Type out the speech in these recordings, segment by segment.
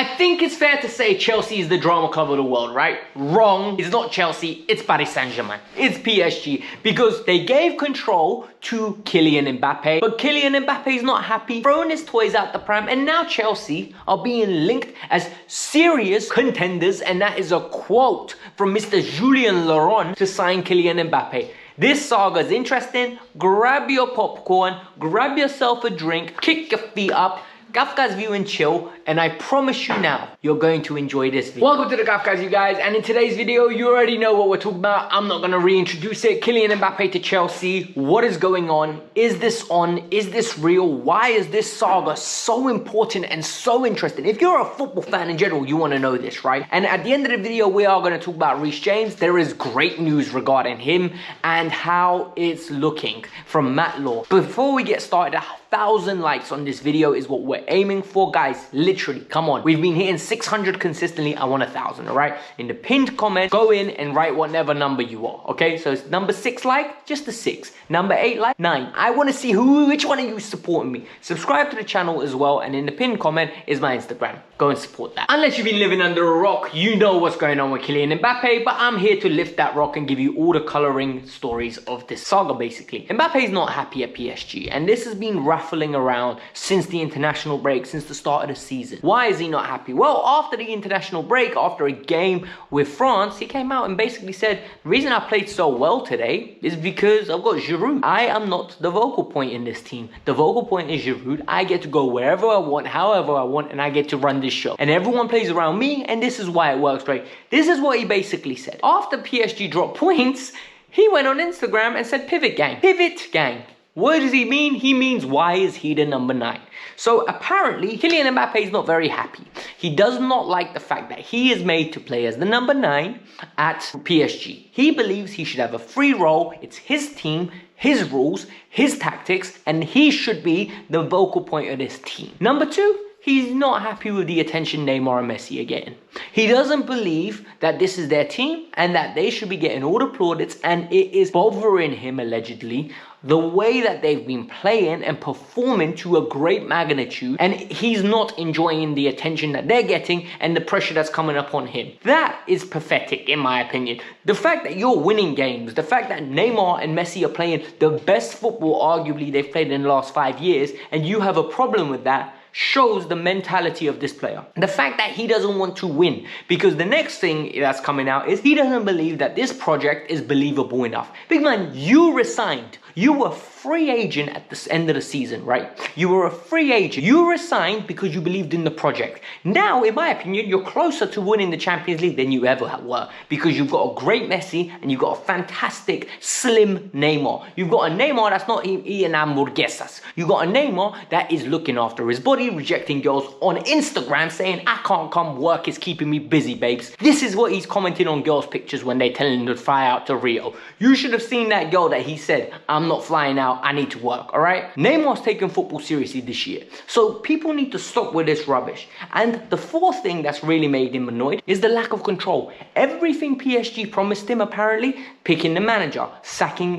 I think it's fair to say Chelsea is the drama club of the world, right? Wrong. It's not Chelsea, it's Paris Saint-Germain. It's PSG, because they gave control to Kylian Mbappé, but Kylian Mbappé is not happy, throwing his toys out the pram, and now Chelsea are being linked as serious contenders, and that is a quote from Mr. Julien Laurent to sign Kylian Mbappé. This saga is interesting. Grab your popcorn, grab yourself a drink, kick your feet up, Kavkas View and chill, and I promise you now, you're going to enjoy this video. Welcome to the Kavkas View, guys, and in today's video, you already know what we're talking about. I'm not going to reintroduce it. Kylian Mbappé to Chelsea. What is going on? Is this on? Is this real? Why is this saga so important and so interesting? If you're a football fan in general, you want to know this, right? And at the end of the video, we are going to talk about Reece James. There is great news regarding him and how it's looking from Matt Law. Before we get started, 1,000 likes on this video is what we're aiming for, guys. Literally, come on, we've been hitting 600 consistently. I want 1,000. all right? In the pinned comment, go in and write whatever number you are. Okay, so it's number 6 like, just a 6, number 8 like, 9. I want to see which one of you is supporting me. Subscribe to the channel as well, and in the pinned comment is my Instagram. Go and support that. Unless you've been living under a rock, you know what's going on with Kylian Mbappé, but I'm here to lift that rock and give you all the coloring stories of this saga, basically. Mbappé is not happy at PSG, and this has been raffling around since the international break, since the start of the season. Why is he not happy? Well, after the international break, after a game with France, he came out and basically said, the reason I played so well today is because I've got Giroud. I am not the vocal point in this team. The vocal point is Giroud. I get to go wherever I want, however I want, and I get to run this show. And everyone plays around me, and this is why it works, right? This is what he basically said. After PSG dropped points, he went on Instagram and said, pivot gang. Pivot gang. What does he mean? He means, why is he the number 9? So apparently, Kylian Mbappé is not very happy. He does not like the fact that he is made to play as the number 9 at PSG. He believes he should have a free role. It's his team, his rules, his tactics, and he should be the vocal point of this team. Number 2, he's not happy with the attention Neymar and Messi are getting. He doesn't believe that this is their team and that they should be getting all the plaudits, and it is bothering him, allegedly, the way that they've been playing and performing to a great magnitude, and he's not enjoying the attention that they're getting and the pressure that's coming up on him. That is pathetic, in my opinion. The fact that you're winning games, the fact that Neymar and Messi are playing the best football arguably they've played in the last 5 years, and you have a problem with that, shows the mentality of this player. The fact that he doesn't want to win, because the next thing that's coming out is he doesn't believe that this project is believable enough. Big man, you resigned. You were a free agent at the end of the season, right? You were a free agent. You resigned because you believed in the project. Now, in my opinion, you're closer to winning the Champions League than you ever were, because you've got a great Messi and you've got a fantastic, slim Neymar. You've got a Neymar that's not eating hamburguesas. You've got a Neymar that is looking after his body, rejecting girls on Instagram, saying, I can't come, work is keeping me busy, babes. This is what he's commenting on girls' pictures when they're telling him to fly out to Rio. You should have seen that girl that he said, I'm not flying out, I need to work, all right? Neymar's taking football seriously this year. So people need to stop with this rubbish. And the fourth thing that's really made him annoyed is the lack of control. Everything PSG promised him, apparently, picking the manager,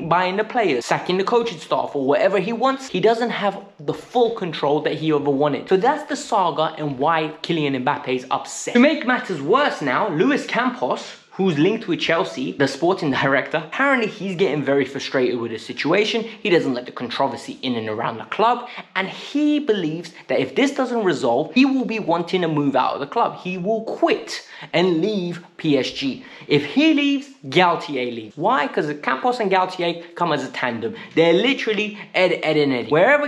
buying the players, sacking the coaching staff, or whatever he wants, he doesn't have the full control that he ever wanted. So that's the saga and why Kylian Mbappé is upset. To make matters worse now, Luis Campos, who's linked with Chelsea, the sporting director, apparently he's getting very frustrated with the situation. He doesn't like the controversy in and around the club, and he believes that if this doesn't resolve, he will be wanting to move out of the club. He will quit and leave PSG. If he leaves, Galtier leaves. Why? Because Campos and Galtier come as a tandem. They're literally Ed and Eddie. Wherever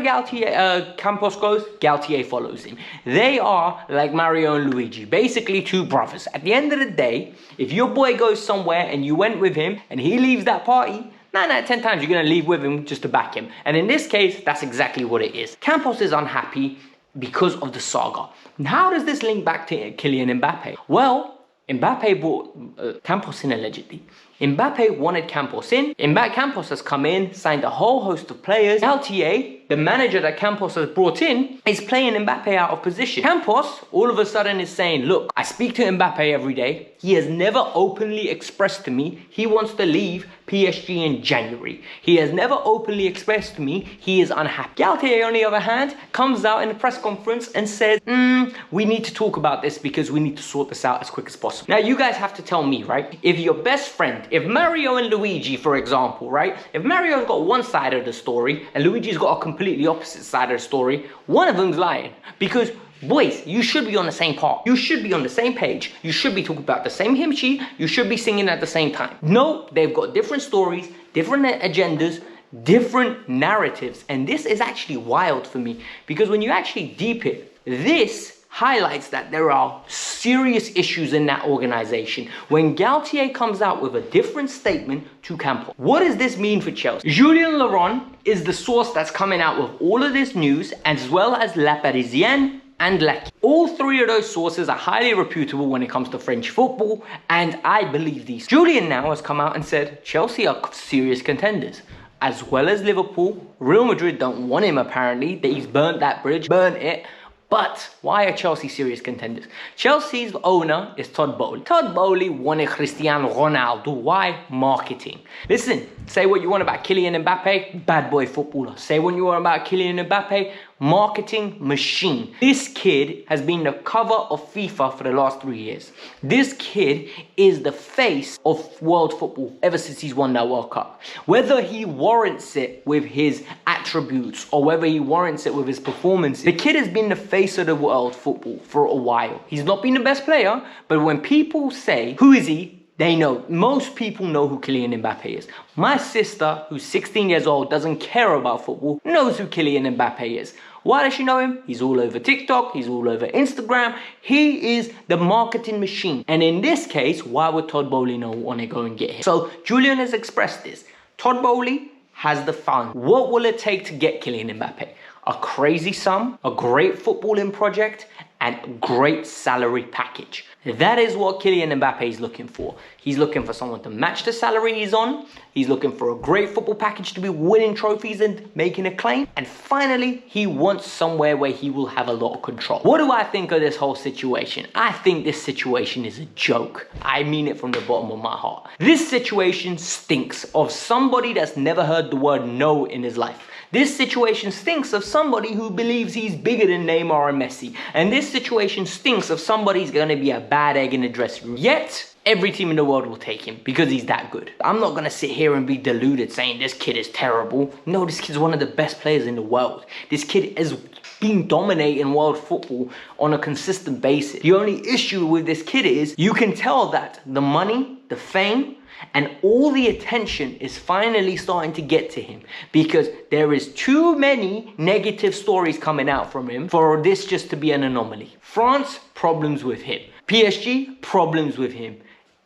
Campos goes, Galtier follows him. They are like Mario and Luigi, basically 2 brothers. At the end of the day, if your boy goes somewhere and you went with him and he leaves that party, 9 out of 10 times you're going to leave with him just to back him. And in this case, that's exactly what it is. Campos is unhappy because of the saga. How does this link back to Kylian Mbappé? Well, Mbappé brought Campos in allegedly. Mbappe wanted Campos in. Campos has come in, signed a whole host of players. Galtier, the manager that Campos has brought in, is playing Mbappe out of position. Campos, all of a sudden, is saying, look, I speak to Mbappe every day. He has never openly expressed to me he wants to leave PSG in January. He has never openly expressed to me he is unhappy. Galtier, on the other hand, comes out in a press conference and says, we need to talk about this because we need to sort this out as quick as possible. Now, you guys have to tell me, right? If your best friend, if Mario and Luigi, for example, right? If Mario's got one side of the story and Luigi's got a completely opposite side of the story, one of them's lying. Because boys, you should be on the same part. You should be on the same page. You should be talking about the same hymn. You should be singing at the same time. No, they've got different stories, different agendas, different narratives. And this is actually wild for me because when you actually deep it, this highlights that there are serious issues in that organization. When Galtier comes out with a different statement to Campos. What does this mean for Chelsea? Julien Laurent is the source that's coming out with all of this news, as well as La Parisienne and L'Equipe. All three of those sources are highly reputable when it comes to French football, and I believe these. Julien now has come out and said Chelsea are serious contenders, as well as Liverpool. Real Madrid don't want him apparently. He's burnt that bridge, burnt it. But why are Chelsea serious contenders? Chelsea's owner is Todd Boehly. Todd Boehly wanted Cristiano Ronaldo. Why? Marketing. Listen, say what you want about Kylian Mbappe, bad boy footballer. Say what you want about Kylian Mbappe, marketing machine. This kid has been the cover of FIFA for the last 3 years. This kid is the face of world football ever since he's won that World Cup. Whether he warrants it with his attributes or whether he warrants it with his performances, the kid has been the face of the world football for a while. He's not been the best player, but when people say, who is he? They know. Most people know who Kylian Mbappe is. My sister, who's 16 years old, doesn't care about football, knows who Kylian Mbappe is. Why does she know him? He's all over TikTok. He's all over Instagram. He is the marketing machine. And in this case, why would Todd Boehly not want to go and get him? So Julian has expressed this. Todd Boehly has the fund. What will it take to get Kylian Mbappe? A crazy sum, a great footballing project, and a great salary package. That is what Kylian Mbappe is looking for. He's looking for someone to match the salary he's on. He's looking for a great football package to be winning trophies and making a claim. And finally, he wants somewhere where he will have a lot of control. What do I think of this whole situation? I think this situation is a joke. I mean it from the bottom of my heart. This situation stinks of somebody that's never heard the word no in his life. This situation stinks of somebody who believes he's bigger than Neymar and Messi. And this situation stinks of somebody who's going to be a bad egg in the dressing room. Yet, every team in the world will take him because he's that good. I'm not going to sit here and be deluded saying this kid is terrible. No, this kid's one of the best players in the world. This kid is being dominating world football on a consistent basis. The only issue with this kid is you can tell that the money, the fame, and all the attention is finally starting to get to him because there is too many negative stories coming out from him for this just to be an anomaly. France, problems with him. PSG, problems with him.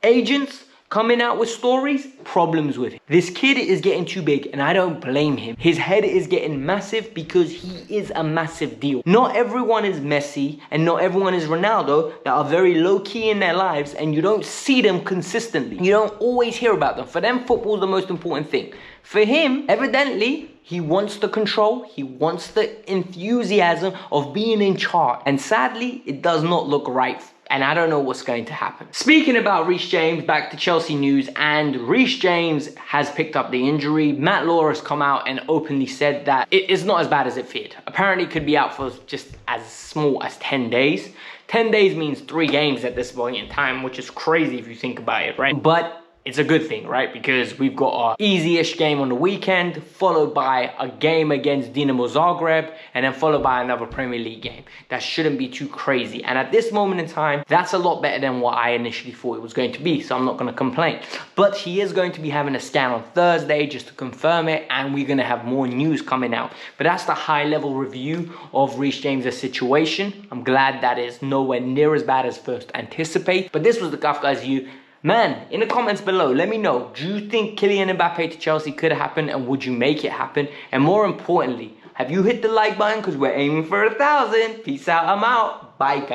Agents coming out with stories, problems with him. This kid is getting too big and I don't blame him. His head is getting massive because he is a massive deal. Not everyone is Messi and not everyone is Ronaldo that are very low-key in their lives and you don't see them consistently. You don't always hear about them. For them, football is the most important thing. For him, evidently, he wants the control. He wants the enthusiasm of being in charge. And sadly, it does not look right. And I don't know what's going to happen. Speaking about Reece James, back to Chelsea news, and Reece James has picked up the injury. Matt Law has come out and openly said that it is not as bad as it feared. Apparently it could be out for just as small as 10 days. 10 days means 3 games at this point in time, which is crazy if you think about it, right? But it's a good thing, right? Because we've got an easy-ish game on the weekend, followed by a game against Dinamo Zagreb, and then followed by another Premier League game. That shouldn't be too crazy. And at this moment in time, that's a lot better than what I initially thought it was going to be, so I'm not going to complain. But he is going to be having a scan on Thursday just to confirm it, and we're going to have more news coming out. But that's the high-level review of Reece James' situation. I'm glad that is nowhere near as bad as first anticipated. But this was the Kavkas View. Man, in the comments below, let me know, do you think Kylian Mbappe to Chelsea could happen and would you make it happen? And more importantly, have you hit the like button because we're aiming for 1,000? Peace out, I'm out. Bye, guys.